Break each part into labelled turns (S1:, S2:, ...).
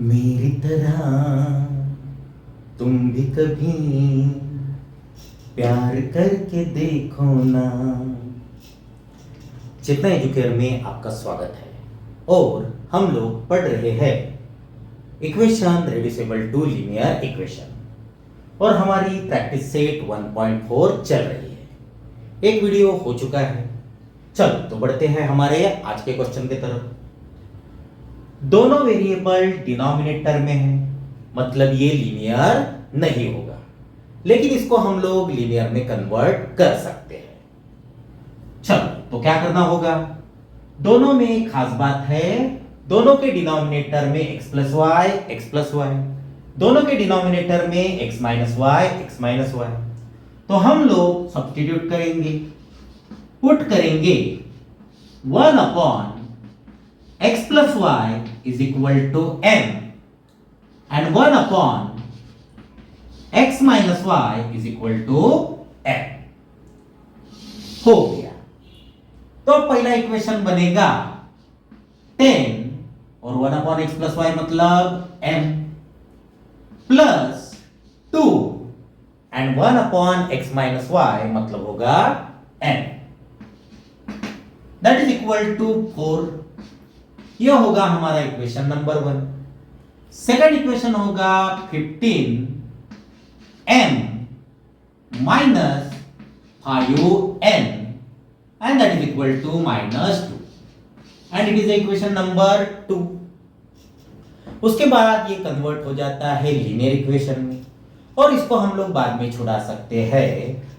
S1: मेरी तरह तुम भी कभी प्यार करके देखो ना। चेतना एजुकेयर में आपका स्वागत है और हम लोग पढ़ रहे हैं equation reducible to linear equation और हमारी प्रैक्टिस सेट 1.4 चल रही है। एक वीडियो हो चुका है। चलो तो बढ़ते हैं हमारे आज के क्वेश्चन की तरफ। दोनों वेरिएबल डिनोमिनेटर में है, मतलब ये लीनियर नहीं होगा, लेकिन इसको हम लोग लीनियर में कन्वर्ट कर सकते हैं। चलो तो क्या करना होगा, दोनों में एक खास बात है, दोनों के डिनोमिनेटर में x प्लस वाई, दोनों के डिनोमिनेटर में x माइनस वाई, तो हम लोग सब्स्टिट्यूट करेंगे, पुट करेंगे 1 upon x plus y is equal to m and 1 upon x minus y is equal to m हो गया। तो पहला इक्वेशन बनेगा 10 और 1 upon x plus y मतलब m plus 2 and 1 upon x minus y मतलब होगा n, that is equal to 4। यह होगा हमारा इक्वेशन नंबर 1। सेकंड इक्वेशन होगा 15 m minus 5n and that is equal to -2 and it is equation number 2। उसके बाद ये कन्वर्ट हो जाता है लीनियर इक्वेशन में और इसको हम लोग बाद में छुड़ा सकते हैं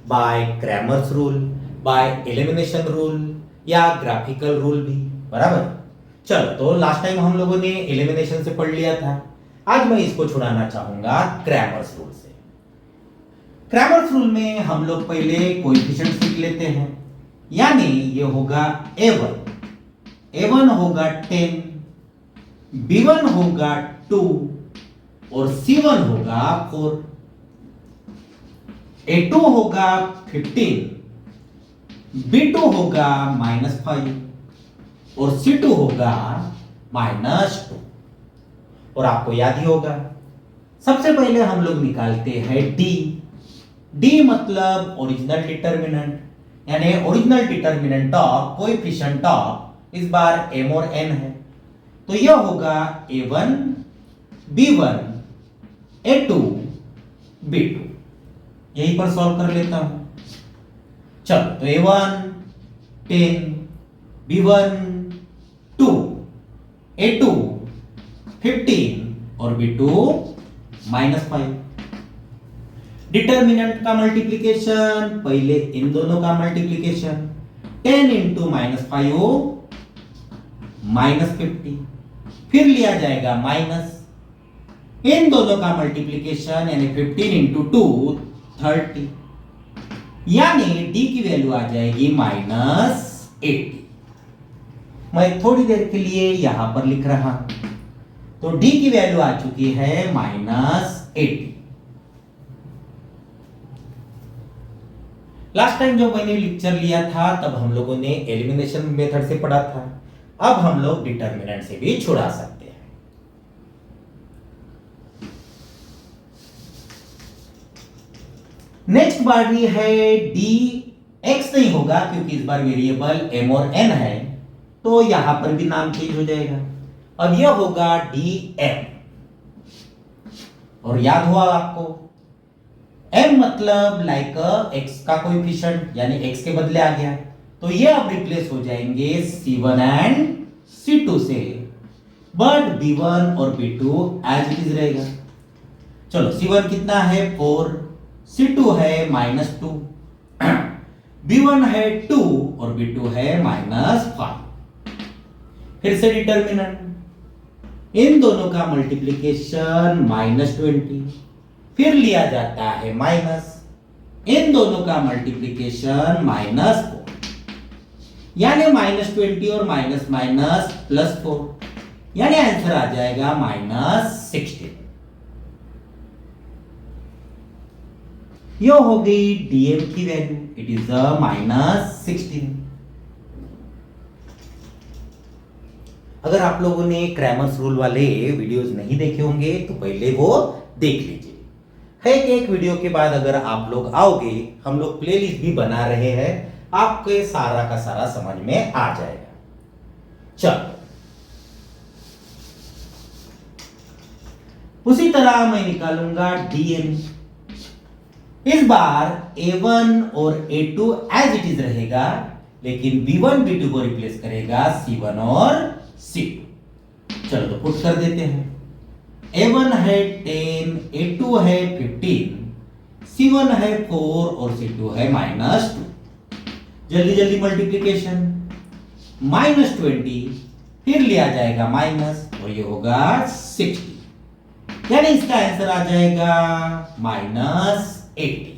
S1: by Cramer's rule, by elimination rule या ग्राफिकल रूल भी, बराबर। चलो तो लास्ट टाइम हम लोगों ने एलिमिनेशन से पढ़ लिया था, आज मैं इसको छुड़ाना चाहूंगा क्रैमर्स रूल से। क्रैमर्स रूल में हम लोग पहले कोएफिशिएंट्स लिख लेते हैं, यानी ये होगा a1 होगा 10, b1 होगा 2 और c1 होगा 4, a2 होगा 15, b2 होगा -5 और C2 होगा -2। और आपको याद ही होगा, सबसे पहले हम लोग निकालते हैं D मतलब ओरिजिनल डिटर्मिनेंट, यानी original determinant of coefficient of इस बार m और n है, तो यह होगा a1 b1 a2 b2। यहीं पर सॉल्व कर लेता हूं। चलो तो a1 10, b1 2, a2 15 और b2 -5। डिटर्मिनेंट का मल्टीप्लिकेशन, पहले इन दोनों का मल्टीप्लिकेशन 10 इंटू -5 -50, फिर लिया जाएगा माइनस, इन दोनों का मल्टीप्लिकेशन यानी 15 इंटू 2 30, यानी d की वैल्यू आ जाएगी -80। मैं थोड़ी देर के लिए यहां पर लिख रहा, तो d की वैल्यू आ चुकी है -80। लास्ट टाइम जो मैंने लेक्चर लिया था तब हम लोगों ने एलिमिनेशन मेथड से पढ़ा था, अब हम लोग डिटर्मिनेंट से भी छुड़ा सकते हैं। नेक्स्ट बारी है d, x नहीं होगा क्योंकि इस बार वेरिएबल m और n है, तो यहां पर भी नाम चेंज हो जाएगा। अब यह होगा dm, और याद हुआ आपको m मतलब लाइक x का कोएफिशिएंट, यानी x के बदले आ गया, तो ये अब रिप्लेस हो जाएंगे c1 एंड c2 से, बट b1 और b2 एज इट इज रहेगा। चलो c1 कितना है 4, c2 है -2, b1 है 2 और b2 है -5। फिर से डिटर्मिनेंट, इन दोनों का मल्टीप्लिकेशन -20, फिर लिया जाता है माइनस, इन दोनों का मल्टीप्लिकेशन -4, यानी -20 और माइनस माइनस +4, यानी आंसर आ जाएगा -16। यह हो गई dm की वैल्यू, इट इज -16। अगर आप लोगों ने क्रैमर्स रूल वाले वीडियोस नहीं देखे होंगे तो पहले वो देख लीजिए। है कि एक वीडियो के बाद अगर आप लोग आओगे, हम लोग प्लेलिस्ट भी बना रहे हैं, आपके सारा का सारा समझ में आ जाएगा। चलो, उसी तरह मैं निकालूंगा dn। इस बार a1 और a2 एज इट इज रहेगा, लेकिन b1 b2 को रिप्लेस करेगा c1 और c2। चलो तो पुट कर देते हैं। a1 है 10, a2 है 15, c1 है 4 और c2 है -2। जल्दी जल्दी मल्टीप्लीकेशन, -20 फिर लिया जाएगा माइनस और ये होगा 60, यानी इसका आंसर आ जाएगा -80।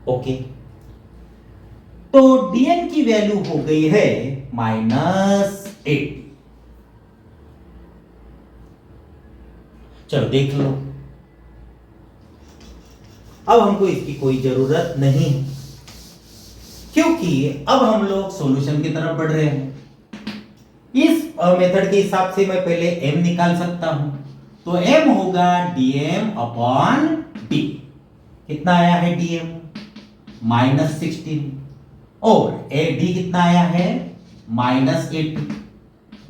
S1: ओके, तो dn की वैल्यू हो गई है -80। चलो देख लो, अब हमको इसकी कोई जरूरत नहीं है, क्योंकि अब हम लोग सॉल्यूशन की तरफ बढ़ रहे हैं। इस मेथड के हिसाब से मैं पहले m निकाल सकता हूं, तो m होगा dm अपॉन d। कितना आया है dm? -16, और d कितना आया है? -80।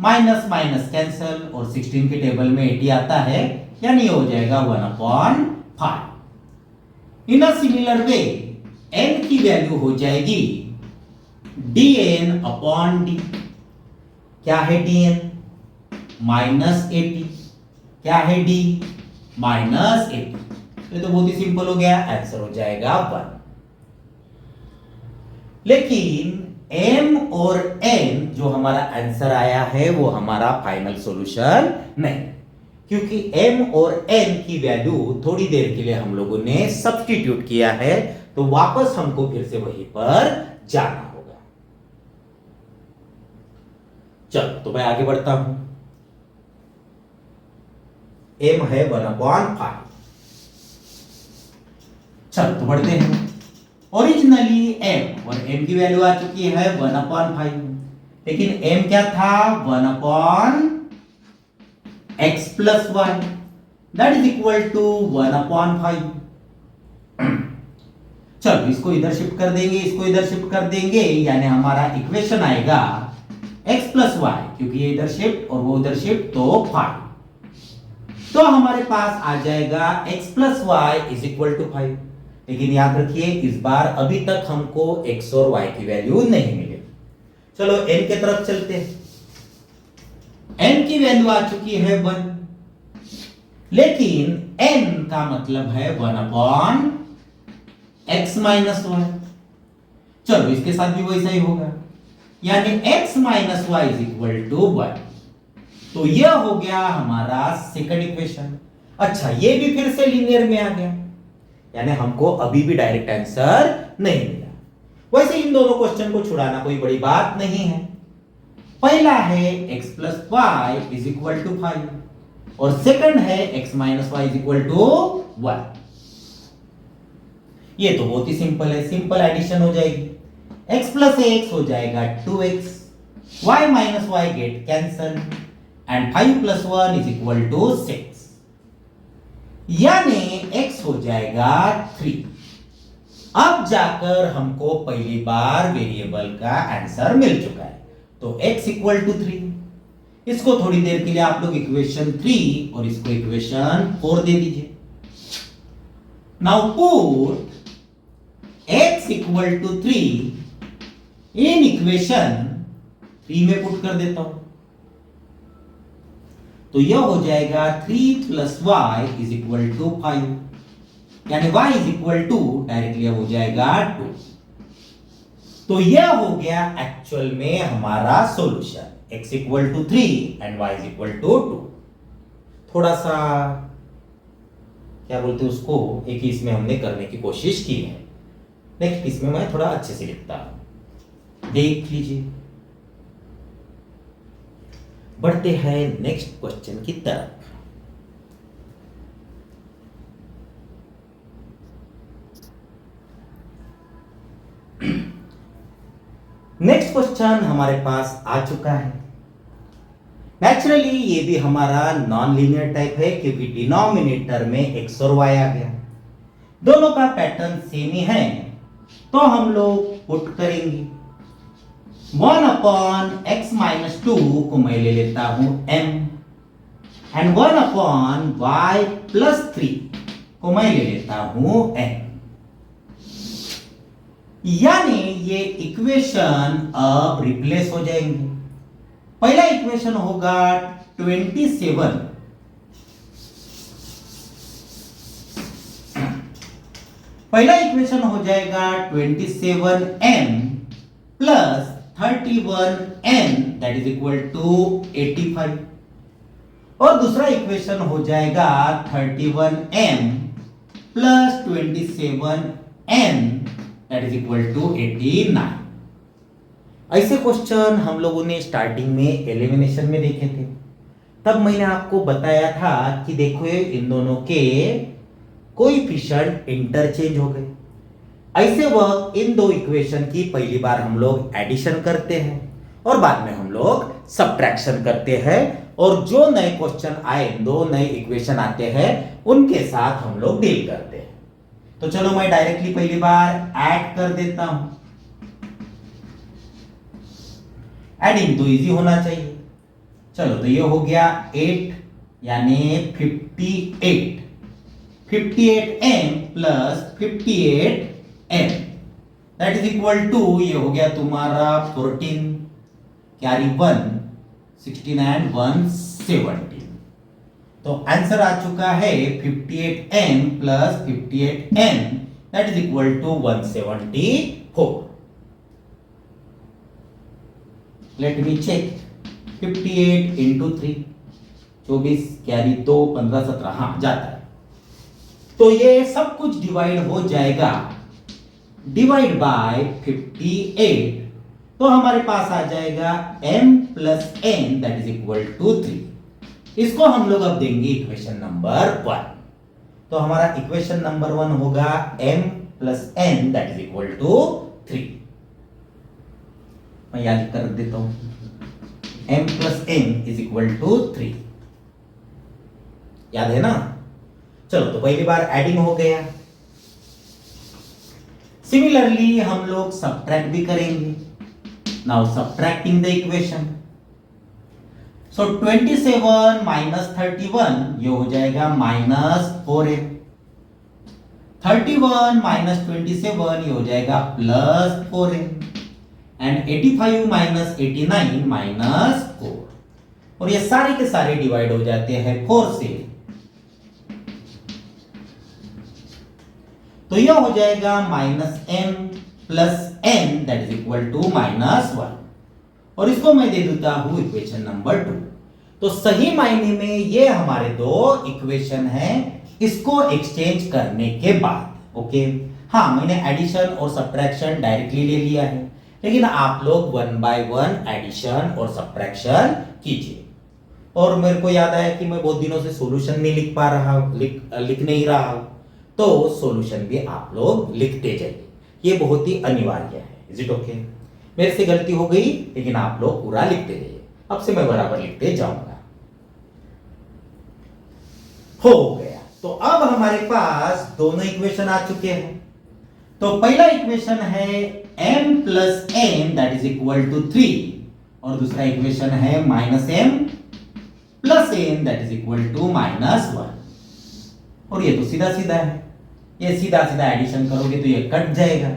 S1: माइनस माइनस कैंसल और 16 के टेबल में 80 आता है, यानी हो जाएगा 1/5। इन अ सिमिलर वे n की वैल्यू हो जाएगी dn अपॉन d। क्या है dn? -80। क्या है d? -80। ये तो बहुत ही सिंपल हो गया, आंसर हो जाएगा 1। लेकिन m और n जो हमारा आंसर आया है वो हमारा फाइनल सॉल्यूशन नहीं, क्योंकि m और n की वैल्यू थोड़ी देर के लिए हम लोगों ने सब्स्टिट्यूट किया है, तो वापस हमको फिर से वहीं पर जाना होगा। चलो तो मैं आगे बढ़ता हूं। m है 1/5। चलो तो बढ़ते हैं। ओरिजिनली m, और m की वैल्यू आ चुकी है 1/5, लेकिन m क्या था? 1/x plus y, that is equal to 1/5। चलो इसको इधर शिफ्ट कर देंगे, इसको इधर शिफ्ट कर देंगे, यानी हमारा इक्वेशन आएगा x प्लस वाई, क्योंकि ये इधर शिफ्ट और वो उधर शिफ्ट, तो 5। तो हमारे पास आ जाएगा x plus y is equal to 5। लेकिन याद रखिए, इस बार अभी तक हमको x और y की वैल्यू नहीं मिली। चलो n की तरफ चलते हैं। n की वैल्यू आ चुकी है 1, लेकिन n का मतलब है 1/x माइनस वाई। चलो इसके साथ भी वैसा ही होगा, यानी x minus y is equal to 1। तो यह हो गया हमारा सेकंड इक्वेशन। अच्छा, ये भी फिर से लीनियर में आ गया, यानी हमको अभी भी डायरेक्ट आंसर नहीं मिला। वैसे इन दोनों क्वेश्चन को छुड़ाना कोई बड़ी बात नहीं है। पहला है x plus y is equal to 5, और सेकंड है x minus y is equal to 1। ये तो बहुत ही सिंपल है, सिंपल एडिशन हो जाएगी। x प्लस x हो जाएगा 2x, y minus y get cancel, and 5 plus 1 is equal to 6, यानी x हो जाएगा 3। अब जाकर हमको पहली बार वेरिएबल का आंसर मिल चुका है, तो x इक्वल टू 3। इसको थोड़ी देर के लिए आप लोग इक्वेशन 3 और इसको इक्वेशन 4 दे दीजिए। Now put x equal to 3 in equation 3 में पुट कर देता हूं, तो यह हो जाएगा 3 plus y is equal to 5, यानी y is equal to directly हो जाएगा 2। तो यह हो गया एक्चुअल में हमारा solution, x equal to 3 and y is equal to 2। थोड़ा सा क्या बोलते हैं उसको, एक ही इसमें हमने करने की कोशिश की है। नेक्स्ट इसमें मैं थोड़ा अच्छे से लिखता हूं, देख लीजिए। बढ़ते हैं नेक्स्ट क्वेश्चन की तरफ। नेक्स्ट क्वेश्चन हमारे पास आ चुका है। नेचुरली ये भी हमारा नॉन लीनियर टाइप है क्योंकि डिनोमिनेटर में x और y आ गया, दोनों का पैटर्न सेम ही है, तो हम लोग पुट करेंगे 1/x-2 को मैं ले लेता हूं m एंड 1/y+3 को मैं ले लेता हूं n। यानी ये इक्वेशन अब रिप्लेस हो जाएंगे। पहला इक्वेशन होगा 27, पहला इक्वेशन हो जाएगा 27m plus 31n that is equal to 85, और दूसरा इक्वेशन हो जाएगा 31m plus 27n that is equal to 89। ऐसे क्वेश्चन हम लोगों ने स्टार्टिंग में एलिमिनेशन में देखे थे। तब मैंने आपको बताया था कि देखो इन दोनों के कोएफिशिएंट इंटरचेंज हो गए। ऐसे वक्त इन दो इक्वेशन की पहली बार हम लोग एडिशन करते हैं और बाद में हम लोग सब्ट्रैक्शन करते हैं, और जो नए क्वेश्चन आए, दो नए इक्वेशन आते हैं, उनके साथ हम लोग डील करते हैं। तो चलो मैं डायरेक्टली पहली बार ऐड कर देता हूं। एडिंग तो इजी होना चाहिए। चलो तो ये हो गया 8 यानी 58, 58m plus 58n that is equal to, ये हो गया तुम्हारा 14 कैरी 1 16 एंड 1 17। तो आंसर आ चुका है 58m plus 58n that is equal to 174। Let me check 58 into 3, 24 carry 2 15 17, हाँ जाता है। तो ये सब कुछ डिवाइड हो जाएगा, डिवाइड बाय 58, तो हमारे पास आ जाएगा m plus n that is equal to 3। इसको हम लोग अब देंगे इक्वेशन नंबर 1। तो हमारा इक्वेशन नंबर 1 होगा m plus n that is equal to 3। मैं याद कर देता हूं, m plus n is equal to 3, याद है ना। चलो तो पहली बार एडिंग हो गया। सिमिलरली हम लोग सब्ट्रैक्ट भी करेंगे। Now subtracting the equation, so 27 minus 31 ये हो जाएगा माइनस 4m, 31 माइनस 27 ये हो जाएगा plus 4m, and 85 minus 89 minus 4, और ये सारे के सारे डिवाइड हो जाते हैं 4 से। तो यह हो जाएगा minus m plus n that is equal to minus 1, और इसको मैं दे देता हूं इक्वेशन नंबर 2। तो सही मायने में ये हमारे दो इक्वेशन हैं, इसको एक्सचेंज करने के बाद। ओके, हाँ मैंने एडिशन और सब्ट्रैक्शन डायरेक्टली ले लिया है, लेकिन आप लोग 1 बाय 1 एडिशन और सब्ट्रैक्शन कीजिए। और मेरे को याद आया कि मैं बहुत दिनों से सॉल्यूशन नहीं लिख पा रहा, लिख नहीं रहा हूं, तो सॉल्यूशन भी आप लोग लिखते जाइए, ये बहुत ही अनिवार्य है। Is it okay? मेरे से गलती हो गई, लेकिन आप लोग पूरा लिखते जाइए। अब से मैं बराबर लिखते जाऊंगा। हो गया। तो अब हमारे पास दोनों इक्वेशन आ चुके हैं। तो पहला इक्वेशन है m plus n that is equal to 3, और दूसरा इक्वेशन है minus m plus n that is equal to minus 1। और ये तो सीधा सीधा है, ये सीधा सीधा एडिशन करोगे तो ये कट जाएगा,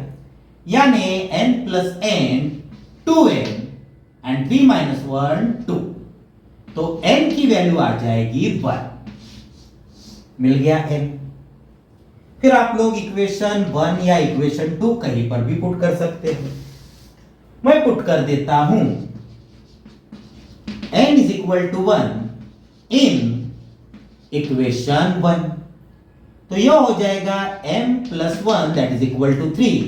S1: यानी n plus n 2n and 3 minus 1 2, तो n की वैल्यू आ जाएगी 1। मिल गया n। फिर आप लोग इक्वेशन 1 या इक्वेशन 2 कहीं पर भी पुट कर सकते हैं। मैं पुट कर देता हूं n is equal to 1 in equation 1, तो यह हो जाएगा m plus 1 that is equal to 3,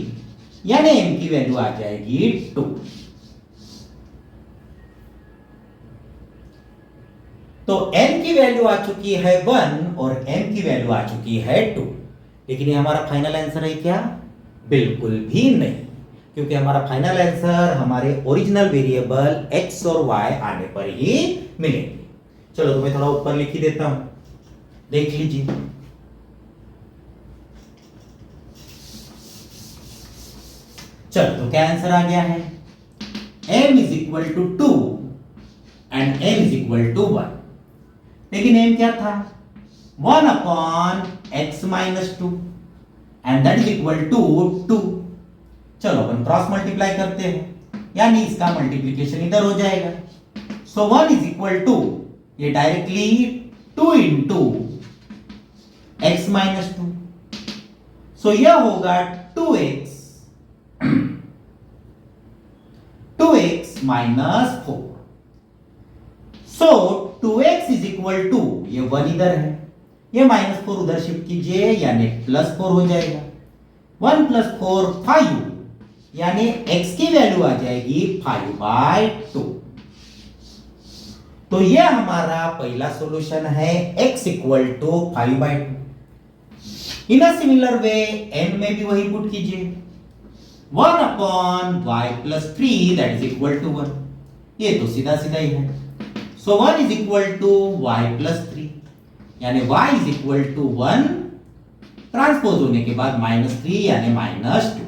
S1: यानी m की वैल्यू आ जाएगी 2। तो n की वैल्यू आ चुकी है 1 और m की वैल्यू आ चुकी है 2, लेकिन ये हमारा फाइनल आंसर है क्या? बिल्कुल भी नहीं, क्योंकि हमारा फाइनल आंसर हमारे ओरिजिनल वेरिएबल x और y आने पर ही मिलेंगे। चलो तुम्हें थोड़ा ऊपर लिख ही देता हूं, देख लीजिए। चलो तो क्या आंसर आ गया है, m is equal to 2 and n is equal to 1। लेकिन m क्या था, 1 upon x minus 2 and that is equal to 2। चलो अपन क्रॉस मल्टीप्लाई करते हैं, यानी इसका मल्टीप्लीकेशन इधर हो जाएगा। सो 1 इज इक्वल टू, ये directly 2 into x minus 2, so यह होगा 2x minus 4। So 2x is equal to, ये 1 इधर है, ये माइनस 4 उधर शिफ्ट कीजिए, यानी प्लस 4 हो जाएगा। 1 प्लस 4 5, यानी x की वैल्यू आ जाएगी 5/2। तो ये हमारा पहला सॉल्यूशन है, x equal to 5/2। In a similar way n में भी वही पुट कीजिए, 1 upon y plus 3 that is equal to 1। ये तो सीधा सीधा ही है। So 1 is equal to y plus 3, यानी y is equal to 1 transpose होने के बाद माइनस 3 यानी माइनस 2।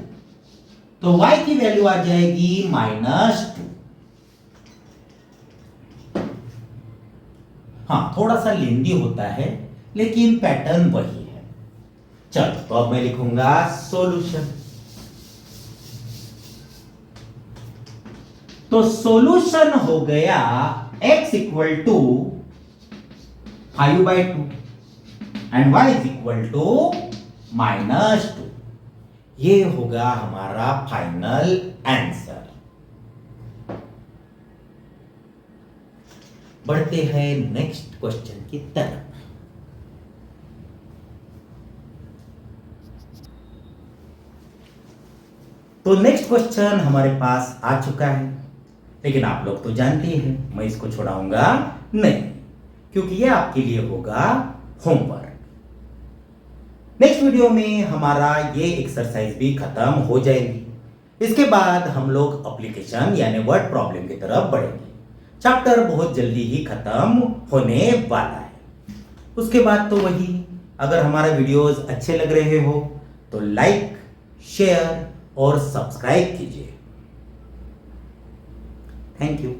S1: तो y की वैल्यू आ जाएगी -2। हाँ, थोड़ा सा लेंदी होता है लेकिन पैटर्न वही है। चलो तो अब मैं लिखूंगा सॉल्यूशन। तो सॉल्यूशन हो गया x equal to 5/2 and y is equal to -2। ये होगा हमारा फाइनल आंसर। बढ़ते हैं नेक्स्ट क्वेश्चन की तरफ। तो नेक्स्ट क्वेश्चन हमारे पास आ चुका है, लेकिन आप लोग तो जानते ही हैं मैं इसको छोड़ाऊंगा नहीं, क्योंकि ये आपके लिए होगा होमवर्क। नेक्स्ट वीडियो में हमारा ये एक्सरसाइज भी खत्म हो जाएगी। इसके बाद हम लोग एप्लीकेशन यानी वर्ड प्रॉब्लम की तरफ बढ़ेंगे। चैप्टर बहुत जल्दी ही खत्म होने वाला है। उसके बाद तो वही, अगर हमारा वीडियोस अच्छे लग रहे हो तो लाइक, शेयर और सब्सक्राइब कीजिए। Thank you.